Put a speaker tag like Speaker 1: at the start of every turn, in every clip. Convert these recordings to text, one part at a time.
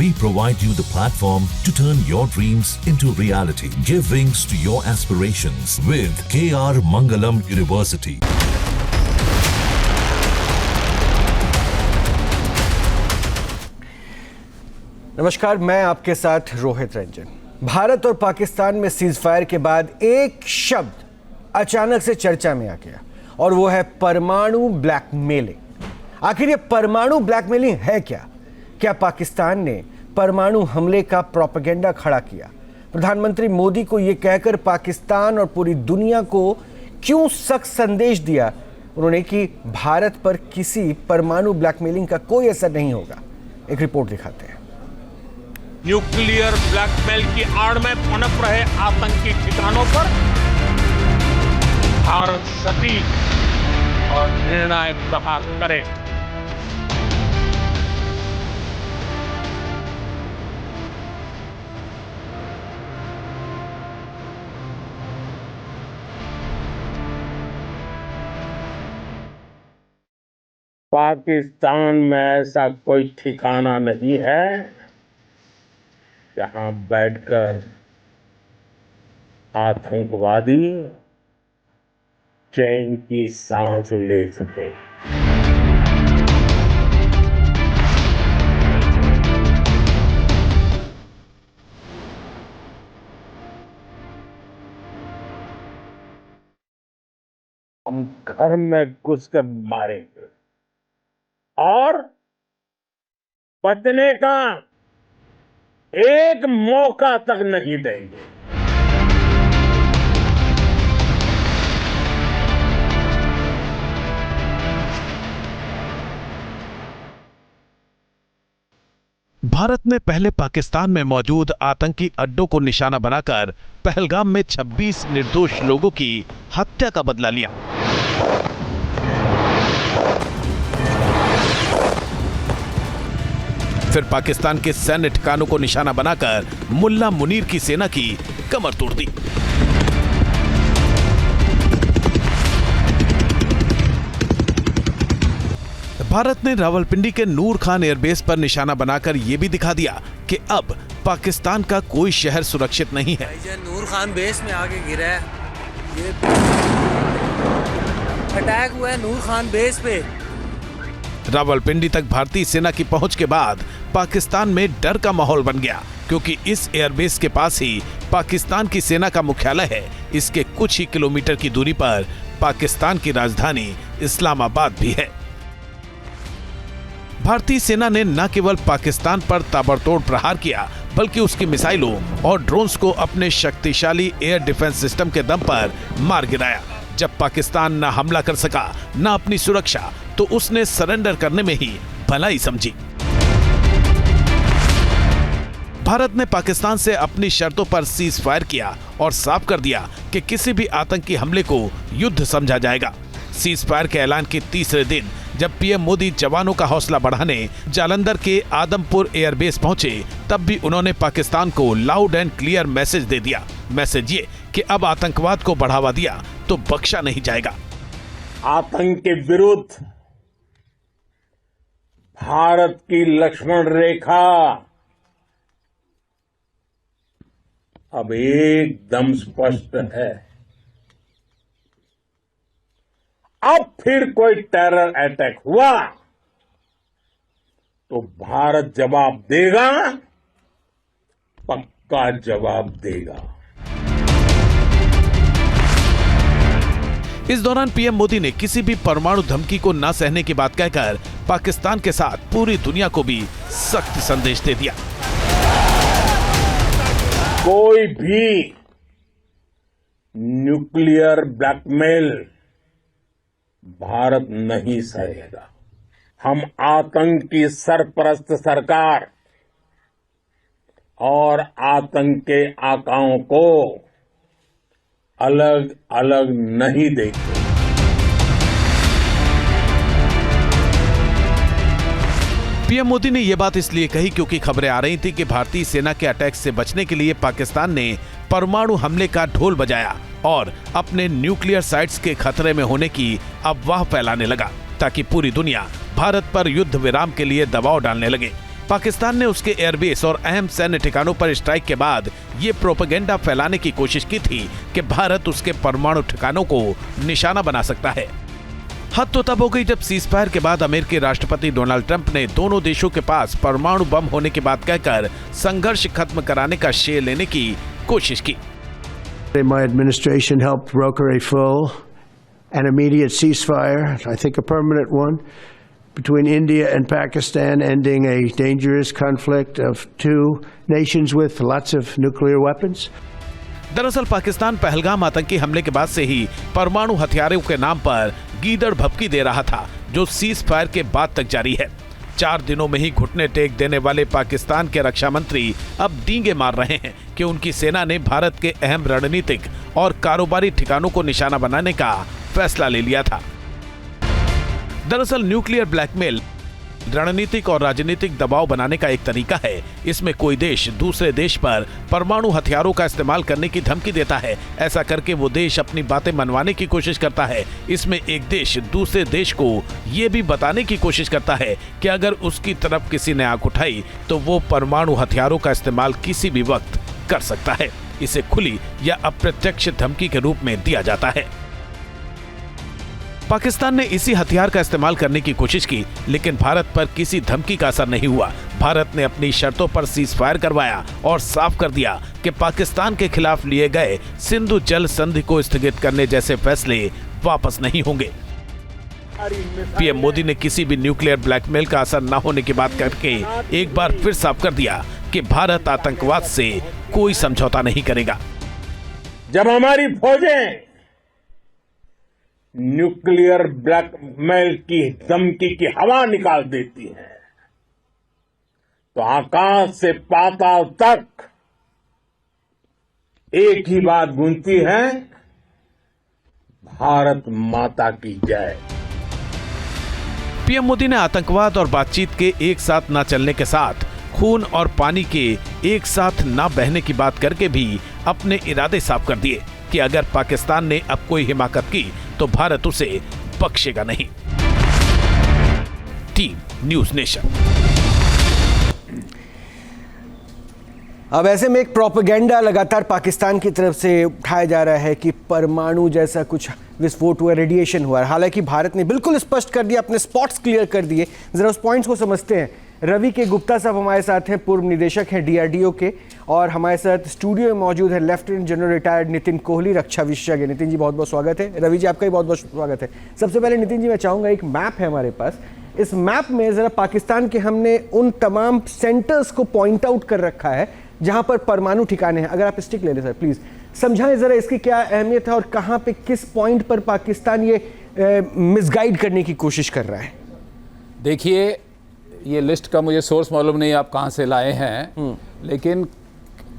Speaker 1: We provide you the platform to turn your dreams into reality. Give wings to your aspirations with KR Mangalam University.
Speaker 2: नमस्कार, मैं आपके साथ रोहित रंजन। भारत और पाकिस्तान में ceasefire के बाद एक शब्द अचानक से चर्चा में आ गया और वो है परमाणु ब्लैकमेलिंग। आखिर ये परमाणु ब्लैकमेलिंग है क्या? क्या पाकिस्तान ने परमाणु हमले का प्रोपेगेंडा खड़ा किया? प्रधानमंत्री मोदी को ये कहकर पाकिस्तान और पूरी दुनिया को क्यों सख्त संदेश दिया उन्होंने कि भारत पर किसी परमाणु ब्लैकमेलिंग का कोई असर नहीं होगा? एक रिपोर्ट दिखाते हैं।
Speaker 3: न्यूक्लियर ब्लैकमेल की आड़ में पनप रहे आतंकी ठिकानों पर भारत सटीक और निर्णायक प्रहार करे। पाकिस्तान में ऐसा कोई ठिकाना नहीं है जहां बैठकर आतंकवादी चैन की सांस ले सके। हम घर में घुसकर मारेंगे और बचने का एक मौका तक नहीं देंगे।
Speaker 4: भारत ने पहले पाकिस्तान में मौजूद आतंकी अड्डों को निशाना बनाकर पहलगाम में 26 निर्दोष लोगों की हत्या का बदला लिया। फिर पाकिस्तान के सैन्य ठिकानों को निशाना बनाकर मुल्ला मुनीर की सेना की कमर तोड़ दी। भारत ने रावलपिंडी के नूर खान एयरबेस पर निशाना बनाकर यह भी दिखा दिया कि अब पाकिस्तान का कोई शहर सुरक्षित नहीं है।
Speaker 5: नूर खान बेस में आके गिरा है, ये अटैक हुआ है नूर खान बेस पे।
Speaker 4: रावलपिंडी तक भारतीय सेना की पहुंच के बाद पाकिस्तान में डर का माहौल बन गया, क्योंकि इस एयरबेस के पास ही पाकिस्तान की सेना का मुख्यालय है। इसके कुछ ही किलोमीटर की दूरी पर पाकिस्तान की राजधानी इस्लामाबाद भी है। भारतीय सेना ने न केवल पाकिस्तान पर ताबड़तोड़ प्रहार किया, बल्कि उसकी मिसाइलों और ड्रोन्स को अपने शक्तिशाली एयर डिफेंस सिस्टम के दम पर मार गिराया। जब पाकिस्तान न हमला कर सका न अपनी सुरक्षा, तो उसने सरेंडर करने में ही भलाई समझी। भारत ने पाकिस्तान से अपनी शर्तों पर सीज फायर किया और साफ कर दिया कि किसी भी आतंकी हमले को युद्ध समझा जाएगा। सीज फायर के ऐलान के तीसरे दिन जब पीएम मोदी जवानों का हौसला बढ़ाने जालंधर के आदमपुर एयरबेस पहुंचे, तब भी उन्होंने पाकिस्तान को लाउड एंड क्लियर मैसेज दे दिया। मैसेज ये कि अब आतंकवाद को बढ़ावा दिया तो बख्शा नहीं जाएगा।
Speaker 3: आतंक के विरुद्ध भारत की लक्ष्मण रेखा अब एकदम स्पष्ट है। अब फिर कोई टेरर अटैक हुआ तो भारत जवाब देगा, पक्का जवाब देगा।
Speaker 4: इस दौरान पीएम मोदी ने किसी भी परमाणु धमकी को न सहने की बात कहकर पाकिस्तान के साथ पूरी दुनिया को भी सख्त संदेश दे दिया।
Speaker 3: कोई भी न्यूक्लियर ब्लैकमेल भारत नहीं सहेगा। हम आतंक की सरपरस्त सरकार और आतंक के आकाओं को अलग अलग नहीं देंगे।
Speaker 4: पीएम मोदी ने यह बात इसलिए कही क्योंकि खबरें आ रही थी कि भारतीय सेना के अटैक से बचने के लिए पाकिस्तान ने परमाणु हमले का ढोल बजाया और अपने न्यूक्लियर साइट्स के खतरे में होने की अफवाह फैलाने लगा, ताकि पूरी दुनिया भारत पर युद्ध विराम के लिए दबाव डालने लगे। पाकिस्तान ने उसके एयरबेस और अहम सैन्य ठिकानों पर स्ट्राइक के बाद ये प्रोपेगेंडा फैलाने की कोशिश की थी कि भारत उसके परमाणु ठिकानों को निशाना बना सकता है। हद तो तब हो गई जब सीज़फायर के बाद अमेरिकी राष्ट्रपति डोनाल्ड ट्रंप ने दोनों देशों के पास परमाणु बम होने की बात कहकर संघर्ष खत्म कराने का श्रेय लेने की कोशिश की।
Speaker 6: My administration helped broker a full and immediate ceasefire, I think a permanent one, between India and Pakistan, ending a dangerous conflict of two nations with lots of nuclear weapons.
Speaker 4: दरअसल पाकिस्तान पहलगाम आतंकी हमले के बाद से ही परमाणु हथियारों के नाम पर गीदड़ भभकी दे रहा था, जो सीज फायर के बाद तक जारी है। 4 दिनों में ही घुटने टेक देने वाले पाकिस्तान के रक्षा मंत्री अब डींगे मार रहे हैं कि उनकी सेना ने भारत के अहम रणनीतिक और कारोबारी ठिकानों को निशाना बनाने का फैसला ले लिया था। दरअसल न्यूक्लियर ब्लैकमेल रणनीतिक और राजनीतिक दबाव बनाने का एक तरीका है। इसमें कोई देश दूसरे देश पर परमाणु हथियारों का इस्तेमाल करने की धमकी देता है। ऐसा करके वो देश अपनी बातें मनवाने की कोशिश करता है। इसमें एक देश दूसरे देश को ये भी बताने की कोशिश करता है कि अगर उसकी तरफ किसी ने आंख उठाई तो वो परमाणु हथियारों का इस्तेमाल किसी भी वक्त कर सकता है। इसे खुली या अप्रत्यक्ष धमकी के रूप में दिया जाता है। पाकिस्तान ने इसी हथियार का इस्तेमाल करने की कोशिश की, लेकिन भारत पर किसी धमकी का असर नहीं हुआ। भारत ने अपनी शर्तों पर सीज फायर करवाया और साफ कर दिया कि पाकिस्तान के खिलाफ लिए गए सिंधु जल संधि को स्थगित करने जैसे फैसले वापस नहीं होंगे। पीएम मोदी ने किसी भी न्यूक्लियर ब्लैकमेल का असर न होने की बात करके एक बार फिर साफ कर दिया कि भारत आतंकवाद से कोई समझौता नहीं करेगा।
Speaker 3: जब हमारी फौजें न्यूक्लियर ब्लैकमेल की धमकी की हवा निकाल देती है तो आकाश से पाताल तक एक ही बात गूंजती है, भारत माता की जय।
Speaker 4: पीएम मोदी ने आतंकवाद और बातचीत के एक साथ न चलने के साथ खून और पानी के एक साथ न बहने की बात करके भी अपने इरादे साफ कर दिए कि अगर पाकिस्तान ने अब कोई हिमाकत की तो भारत उसे बख्शेगा नहीं। Team news nation.
Speaker 2: अब ऐसे में एक प्रोपेगेंडा लगातार पाकिस्तान की तरफ से उठाया जा रहा है कि परमाणु जैसा कुछ विस्फोट हुआ, रेडिएशन हुआ। हालांकि भारत ने बिल्कुल स्पष्ट कर दिया, अपने स्पॉट्स क्लियर कर दिए। जरा उस पॉइंट्स को समझते हैं। रवि के गुप्ता साहब हमारे साथ हैं, पूर्व निदेशक हैं डीआरडीओ के, और हमारे साथ स्टूडियो में मौजूद है lieutenant general retired Nitin Kohli, रक्षा विशेषज्ञ। नितिन जी बहुत बहुत स्वागत है। रवि जी आपका भी बहुत बहुत स्वागत है। सबसे पहले नितिन जी मैं चाहूँगा, एक मैप है हमारे पास, इस मैप में ज़रा पाकिस्तान के हमने उन तमाम सेंटर्स को पॉइंट आउट कर रखा है जहाँ पर परमाणु ठिकाने हैं। अगर आप स्टिक ले लें सर प्लीज़, समझाएं ज़रा इसकी क्या अहमियत है और कहाँ पे किस पॉइंट पर पाकिस्तान ये मिसगाइड करने की कोशिश कर रहा है।
Speaker 7: देखिए, ये लिस्ट का मुझे सोर्स मालूम नहीं आप कहाँ से लाए हैं, लेकिन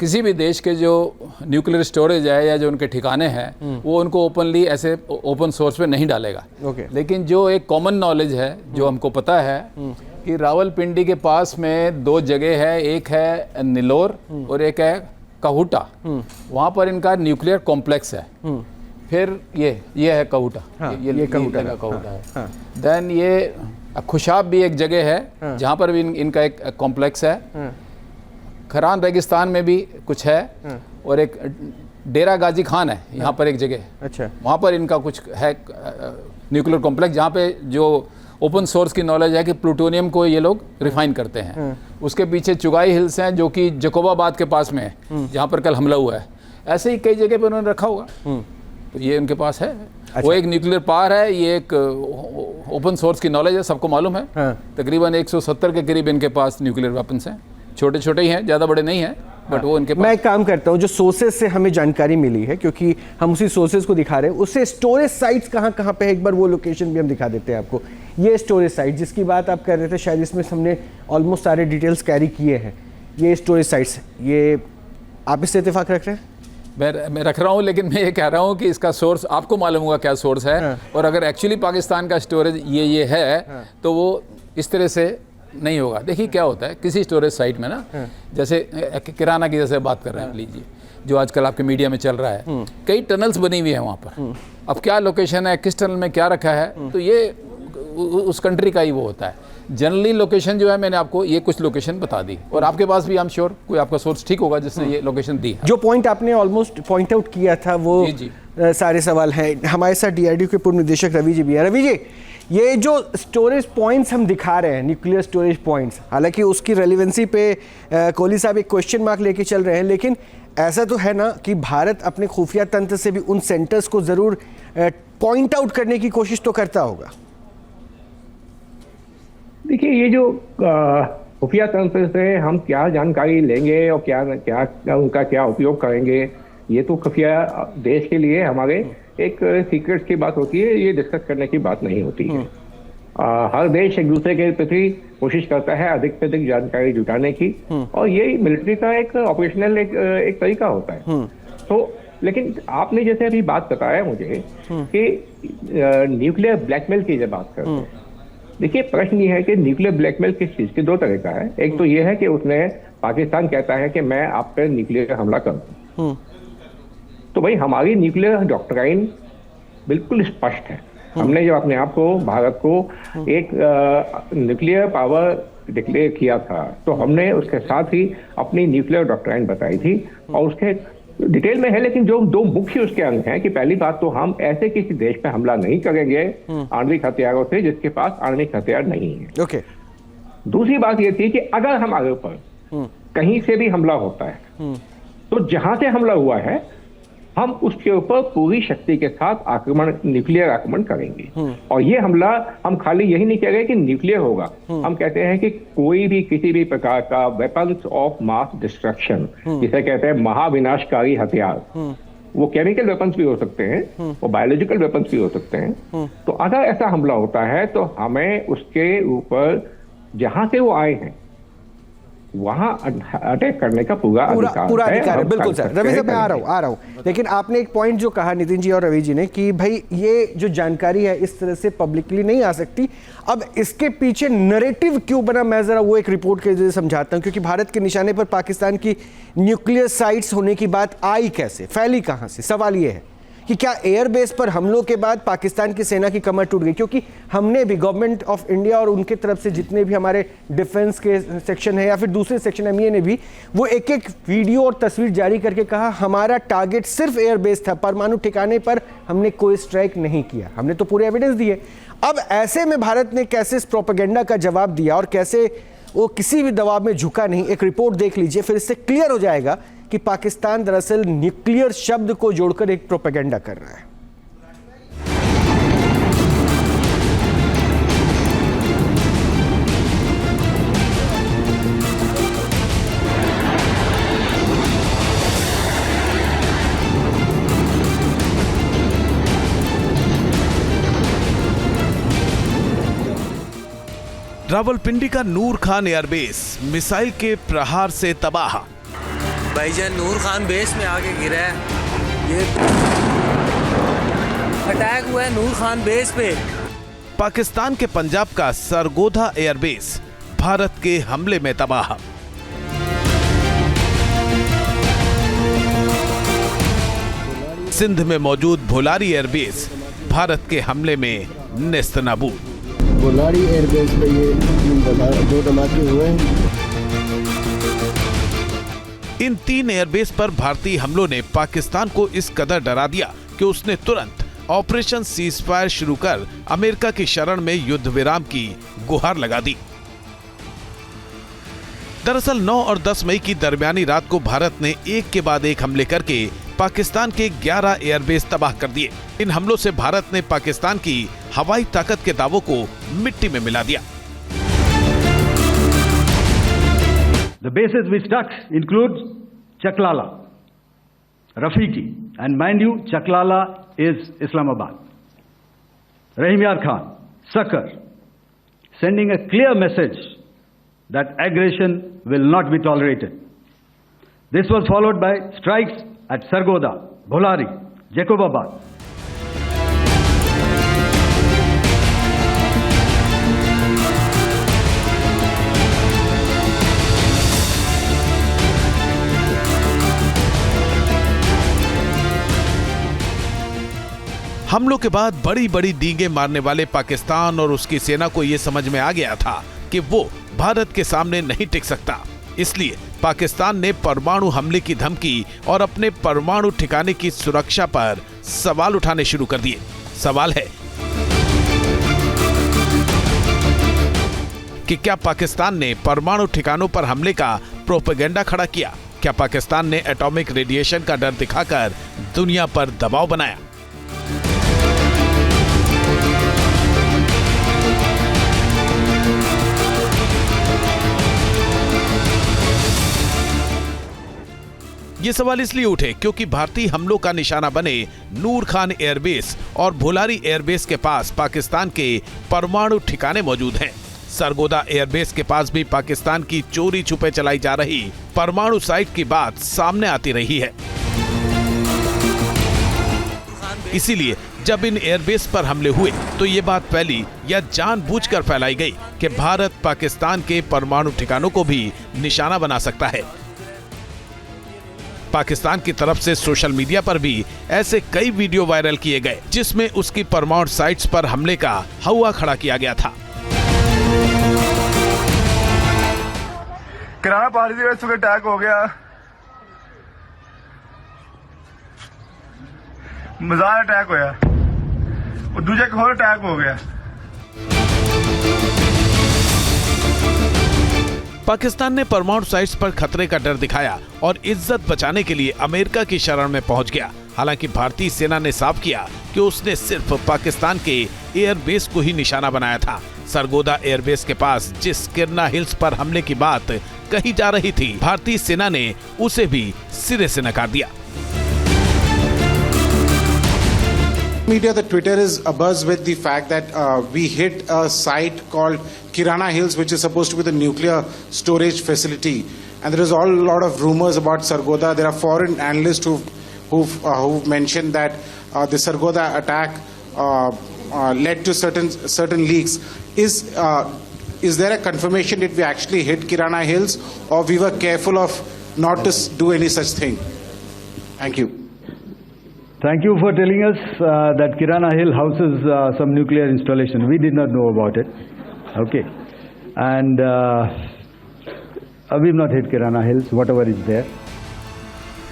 Speaker 7: किसी भी देश के जो न्यूक्लियर स्टोरेज है या जो उनके ठिकाने हैं वो उनको ओपनली ऐसे ओपन सोर्स पे नहीं डालेगा। लेकिन जो एक कॉमन नॉलेज है, जो हमको पता है कि रावलपिंडी के पास में 2 जगह है, एक है निलोर और एक है कहूटा। वहाँ पर इनका न्यूक्लियर कॉम्प्लेक्स है। फिर ये है कहूटा, ये कहूटा है। देन ये खुशाब भी एक जगह है जहाँ पर भी इनका एक कॉम्प्लेक्स है। खरान रेगिस्तान में भी कुछ है, और एक डेरा गाजी खान है यहाँ पर एक जगह। अच्छा, वहाँ पर इनका कुछ है न्यूक्लियर कॉम्प्लेक्स, जहाँ पे जो ओपन सोर्स की नॉलेज है कि प्लूटोनियम को ये लोग रिफाइन करते हैं। उसके पीछे चुगाई हिल्स हैं जो कि जकोबाबाद के पास में है, जहाँ पर कल हमला हुआ है। ऐसे ही कई जगह पर उन्होंने रखा होगा, तो ये उनके पास है। अच्छा। वो एक न्यूक्लियर पावर है, ये एक ओपन सोर्स की नॉलेज है, सबको मालूम है। तकरीबन 170 के करीब इनके पास न्यूक्लियर वेपन्स हैं। छोटे छोटे ही हैं, ज़्यादा बड़े नहीं हैं, बट वो इनके पास।
Speaker 2: मैं एक काम करता हूँ, जो सोर्सेज से हमें जानकारी मिली है, क्योंकि हम उसी सोर्सेज को दिखा रहे हैं, उससे स्टोरेज साइट्स कहाँ कहाँ पे है, एक बार वो लोकेशन भी हम दिखा देते हैं आपको। ये स्टोरेज साइट जिसकी बात आप कर रहे थे, शायद इसमें हमने ऑलमोस्ट सारे डिटेल्स कैरी किए हैं। ये स्टोरेज साइट्स, ये आप इससे इत्तेफाक रख रहे हैं?
Speaker 7: मैं रख रहा हूँ, लेकिन मैं ये कह रहा हूँ कि इसका सोर्स आपको मालूम होगा क्या सोर्स है। और अगर एक्चुअली पाकिस्तान का स्टोरेज ये है तो वो इस तरह से नहीं होगा। देखिए क्या होता है किसी स्टोरेज साइट में ना, जैसे किराना की जैसे बात कर रहे हैं, लीजिए जो आजकल आपके मीडिया में चल रहा है, कई टनल्स बनी हुई हैं वहाँ पर। अब क्या लोकेशन है, किस टनल में क्या रखा है, तो ये उस कंट्री का ही वो होता है। जनरली लोकेशन जो है मैंने आपको ये कुछ लोकेशन बता दी, और आपके पास भी आई एम श्योर कोई आपका सोर्स ठीक होगा जिसने ये लोकेशन दी है।
Speaker 2: जो पॉइंट आपने ऑलमोस्ट पॉइंट आउट किया था वो
Speaker 7: जी।
Speaker 2: सारे सवाल हैं। हमारे साथ DRDO के पूर्व निदेशक रवि जी भी हैं। रवि जी, ये जो स्टोरेज पॉइंट्स हम दिखा रहे हैं, न्यूक्लियर स्टोरेज पॉइंट्स, हालांकि उसकी रेलिवेंसी पे कोहली साहब एक क्वेश्चन मार्क लेके चल रहे हैं, लेकिन ऐसा तो है ना कि भारत अपने खुफिया तंत्र से भी उन सेंटर्स को ज़रूर पॉइंट आउट करने की कोशिश तो करता होगा।
Speaker 8: देखिए, ये जो खुफिया तंत्र से हम क्या जानकारी लेंगे और क्या उनका क्या उपयोग करेंगे, ये तो खुफिया देश के लिए हमारे एक सीक्रेट की बात होती है, ये डिस्कस करने की बात नहीं होती है। हर देश एक दूसरे के प्रति कोशिश करता है अधिक से अधिक जानकारी जुटाने की, और ये मिलिट्री का एक ऑपरेशनल एक तरीका होता है। तो लेकिन आपने जैसे अभी बात बताया मुझे कि न्यूक्लियर ब्लैकमेल की जब बात करते हैं, देखिए प्रश्न ये है कि न्यूक्लियर ब्लैकमेल किस चीज के दो तरह का है। एक तो ये है कि उसने पाकिस्तान कहता है कि मैं आप पर न्यूक्लियर हमला करूं, तो भाई हमारी न्यूक्लियर डॉक्ट्राइन बिल्कुल स्पष्ट है। हमने जब अपने आप को, भारत को एक न्यूक्लियर पावर डिक्लेयर किया था, तो हमने उसके साथ ही अपनी न्यूक्लियर डॉक्ट्राइन बताई थी, और उसके डिटेल में है। लेकिन जो दो मुख्य उसके अंग हैं कि पहली बात तो हम ऐसे किसी देश पे हमला नहीं करेंगे आणविक हथियारों से जिसके पास आणविक हथियार नहीं है।
Speaker 2: ओके।
Speaker 8: दूसरी बात ये थी कि अगर हमारे ऊपर कहीं से भी हमला होता है, तो जहां से हमला हुआ है हम उसके ऊपर पूरी शक्ति के साथ आक्रमण, न्यूक्लियर आक्रमण करेंगे। और ये हमला हम खाली यही नहीं कह रहे कि न्यूक्लियर होगा, हम कहते हैं कि कोई भी किसी भी प्रकार का वेपन्स ऑफ मास डिस्ट्रक्शन, जिसे कहते हैं महाविनाशकारी हथियार, वो केमिकल वेपन्स भी हो सकते हैं, वो बायोलॉजिकल वेपन्स भी हो सकते हैं। तो अगर ऐसा हमला होता है तो हमें उसके ऊपर जहां से वो आए हैं वहां अटैक करने का पूरा अधिकार है।
Speaker 2: बिल्कुल सर। रवि साहब, मैं आ रहा हूं, लेकिन आपने एक पॉइंट जो कहा नितिन जी और रवि जी ने कि भाई ये जो जानकारी है इस तरह से पब्लिकली नहीं आ सकती, अब इसके पीछे नैरेटिव क्यों बना, मैं जरा वो एक रिपोर्ट के जरिए समझाता हूं। क्योंकि भारत के निशाने पर पाकिस्तान की न्यूक्लियर साइट्स होने की बात आई कैसे, फैली कहां से? सवाल ये है कि क्या एयरबेस पर हमलों के बाद पाकिस्तान की सेना की कमर टूट गई? क्योंकि हमने भी, गवर्नमेंट ऑफ इंडिया और उनके तरफ से जितने भी हमारे डिफेंस के सेक्शन है या फिर दूसरे सेक्शन एमईए ने भी, वो एक एक वीडियो और तस्वीर जारी करके कहा हमारा टारगेट सिर्फ एयरबेस था, परमाणु ठिकाने पर हमने कोई स्ट्राइक नहीं किया। हमने तो पूरे एविडेंस दिए। अब ऐसे में भारत ने कैसे इस प्रोपेगेंडा का जवाब दिया और कैसे वो किसी भी दबाव में झुका नहीं, एक रिपोर्ट देख लीजिए, फिर इससे क्लियर हो जाएगा कि पाकिस्तान दरअसल न्यूक्लियर शब्द को जोड़कर एक प्रोपेगेंडा कर रहा है।
Speaker 4: रावलपिंडी का नूर खान एयरबेस मिसाइल के प्रहार से तबाह।
Speaker 5: भाईजान नूर खान बेस में आके गिरा है। ये अटैक हुआ है नूर खान बेस पे।
Speaker 4: पाकिस्तान के पंजाब का सरगोधा एयरबेस भारत के हमले में तबाह। सिंध में मौजूद भोलारी एयरबेस भारत के हमले में नेस्तनाबूद।
Speaker 9: भोलारी एयरबेस पे ये 2 धमाके हुए हैं।
Speaker 4: इन 3 एयरबेस पर भारतीय हमलों ने पाकिस्तान को इस कदर डरा दिया कि उसने तुरंत ऑपरेशन सीजफायर शुरू कर अमेरिका की शरण में युद्ध विराम की गुहार लगा दी। दरअसल 9 और 10 मई की दरमियानी रात को भारत ने एक के बाद एक हमले करके पाकिस्तान के 11 एयरबेस तबाह कर दिए। इन हमलों से भारत ने पाकिस्तान की हवाई ताकत के दावों को मिट्टी में मिला दिया।
Speaker 10: The bases we struck include Chaklala, Rafiki, and mind you, Chaklala is Islamabad. Rahim Yar Khan, Sakar, sending a clear message that aggression will not be tolerated. This was followed by strikes at Sargodha, Bholari, Jacobabad.
Speaker 4: हमलों के बाद बड़ी बड़ी डींगे मारने वाले पाकिस्तान और उसकी सेना को यह समझ में आ गया था कि वो भारत के सामने नहीं टिक सकता। इसलिए पाकिस्तान ने परमाणु हमले की धमकी और अपने परमाणु ठिकाने की सुरक्षा पर सवाल उठाने शुरू कर दिए। सवाल है कि क्या पाकिस्तान ने परमाणु ठिकानों पर हमले का प्रोपेगेंडा खड़ा किया? क्या पाकिस्तान ने एटॉमिक रेडिएशन का डर दिखाकर दुनिया पर दबाव बनाया? ये सवाल इसलिए उठे क्योंकि भारतीय हमलों का निशाना बने नूर खान एयरबेस और भोलारी एयरबेस के पास पाकिस्तान के परमाणु ठिकाने मौजूद हैं। सरगोदा एयरबेस के पास भी पाकिस्तान की चोरी छुपे चलाई जा रही परमाणु साइट की बात सामने आती रही है। इसीलिए जब इन एयरबेस पर हमले हुए तो ये बात फैली या जानबूझकर फैलाई गई कि भारत पाकिस्तान के परमाणु ठिकानों को भी निशाना बना सकता है। पाकिस्तान की तरफ से सोशल मीडिया पर भी ऐसे कई वीडियो वायरल किए गए जिसमें उसकी परमाणु साइट्स पर हमले का हवा खड़ा किया गया था।
Speaker 11: किराना पहाड़ी ਦੇ ਵਿੱਚ अटैक हो गया, मजार अटैक होया और दूजे एक और अटैक हो गया।
Speaker 4: पाकिस्तान ने परमाणु साइट्स पर खतरे का डर दिखाया और इज्जत बचाने के लिए अमेरिका की शरण में पहुंच गया। हालांकि भारतीय सेना ने साफ किया कि उसने सिर्फ पाकिस्तान के एयरबेस को ही निशाना बनाया था। सरगोदा एयरबेस के पास जिस किरना हिल्स पर हमले की बात कही जा रही थी, भारतीय सेना ने उसे भी सिरे से नकार दिया।
Speaker 12: Media, the Twitter is abuzz with the fact that we hit a site called Kirana Hills, which is supposed to be the nuclear storage facility, and there is a lot of rumors about Sargodha. There are foreign analysts who've mentioned that the Sargodha attack led to certain leaks. Is there a confirmation that we actually hit Kirana Hills, or we were careful of not to do any such thing? Thank you.
Speaker 10: Thank you for telling us that Kirana Hill houses some nuclear installation. We did not know about it. Okay. And we've not hit Kirana Hills, whatever is there.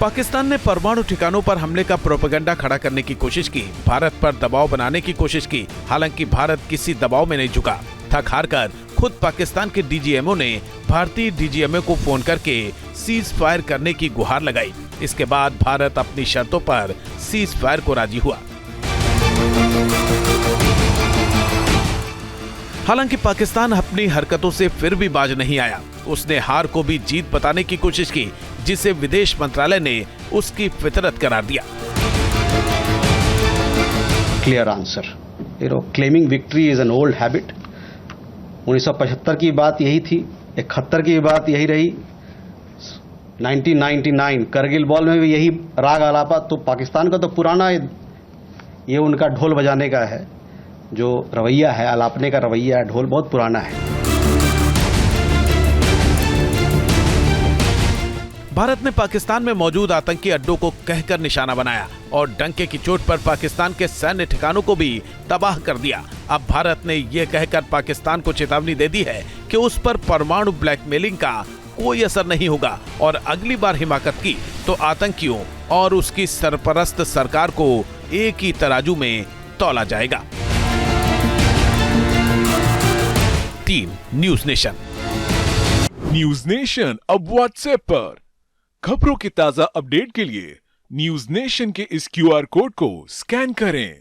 Speaker 4: Pakistan ने परमाणु ठिकानों पर हमले का propaganda खड़ा करने की कोशिश की, भारत पर दबाव बनाने की कोशिश की। हालांकि भारत किसी दबाव में नहीं झुका। थक हार कर खुद पाकिस्तान के डीजीएमओ ने भारतीय डीजीएमओ को फोन करके सीज फायर करने की गुहार लगाई। इसके बाद भारत अपनी शर्तों पर सीज फायर को राजी हुआ। हालांकि पाकिस्तान अपनी हरकतों से फिर भी बाज नहीं आया। उसने हार को भी जीत बताने की कोशिश की, जिसे विदेश मंत्रालय ने उसकी फितरत करार दिया।
Speaker 13: Clear answer, claiming victory is an old habit. 1975 की बात यही थी, 71 की बात यही रही, 1999 करगिल वॉर में भी यही राग आलापा। तो पाकिस्तान का तो पुराना ये उनका ढोल बजाने का है, जो रवैया है, आलापने का रवैया है, ढोल बहुत पुराना है।
Speaker 4: भारत ने पाकिस्तान में मौजूद आतंकी अड्डों को कहकर निशाना बनाया और डंके की चोट पर पाकिस्तान के सैन्य ठिकानों को भी तबाह कर दिया। अब भारत ने यह कहकर पाकिस्तान को चेतावनी दे दी है कि उस पर परमाणु ब्लैकमेलिंग का कोई असर नहीं होगा और अगली बार हिमाकत की तो आतंकियों और उसकी सरपरस्त सरकार को एक ही तराजू में तौला जाएगा। Team news nation.
Speaker 14: News nation अब व्हाट्सएप पर खबरों के ताजा अपडेट के लिए न्यूज नेशन के इस क्यूआर कोड को स्कैन करें।